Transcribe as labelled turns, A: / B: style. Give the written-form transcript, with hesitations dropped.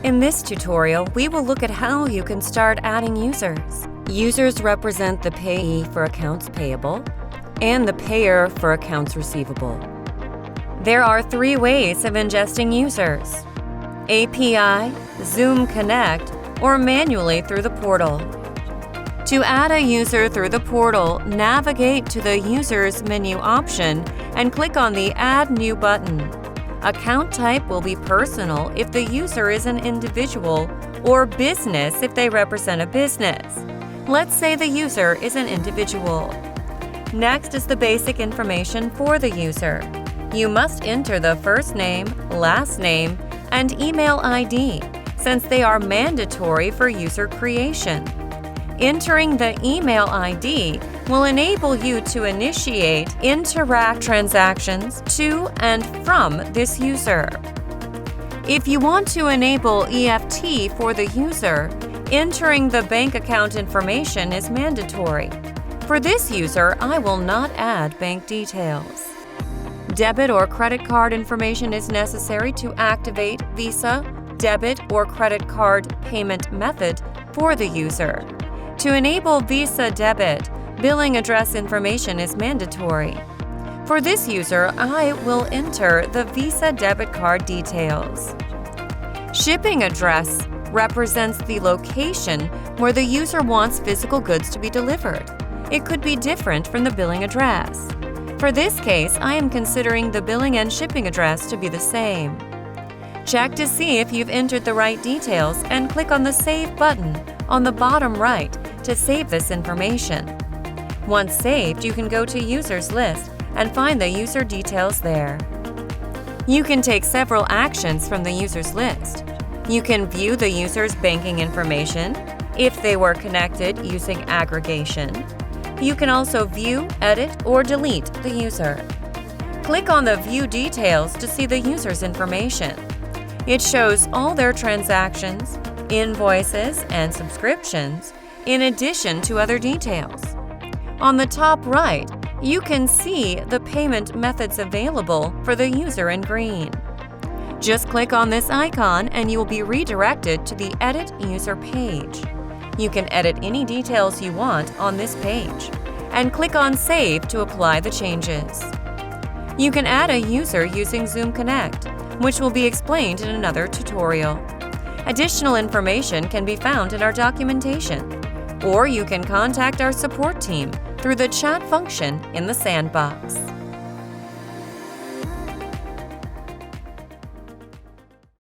A: In this tutorial, we will look at how you can start adding users. Users represent the payee for accounts payable and the payer for accounts receivable. There are 3 ways of ingesting users: API, Zūm Connect, or manually through the portal. To add a user through the portal, navigate to the Users menu option and click on the Add New button. Account type will be personal if the user is an individual, or business if they represent a business. Let's say the user is an individual. Next is the basic information for the user. You must enter the first name, last name, and email ID, since they are mandatory for user creation. Entering the email ID will enable you to initiate Interact transactions to and from this user. If you want to enable EFT for the user, entering the bank account information is mandatory. For this user, I will not add bank details. Debit or credit card information is necessary to activate Visa, debit, or credit card payment method for the user. To enable Visa debit, billing address information is mandatory. For this user, I will enter the Visa debit card details. Shipping address represents the location where the user wants physical goods to be delivered. It could be different from the billing address. For this case, I am considering the billing and shipping address to be the same. Check to see if you've entered the right details and click on the Save button on the bottom right to save this information. Once saved, you can go to Users List and find the user details there. You can take several actions from the Users List. You can view the user's banking information if they were connected using aggregation. You can also view, edit, or delete the user. Click on the View Details to see the user's information. It shows all their transactions, invoices, and subscriptions, in addition to other details. On the top right, you can see the payment methods available for the user in green. Just click on this icon and you will be redirected to the Edit User page. You can edit any details you want on this page, and click on Save to apply the changes. You can add a user using Zūm Connect, which will be explained in another tutorial. Additional information can be found in our documentation, or you can contact our support team through the chat function in the sandbox.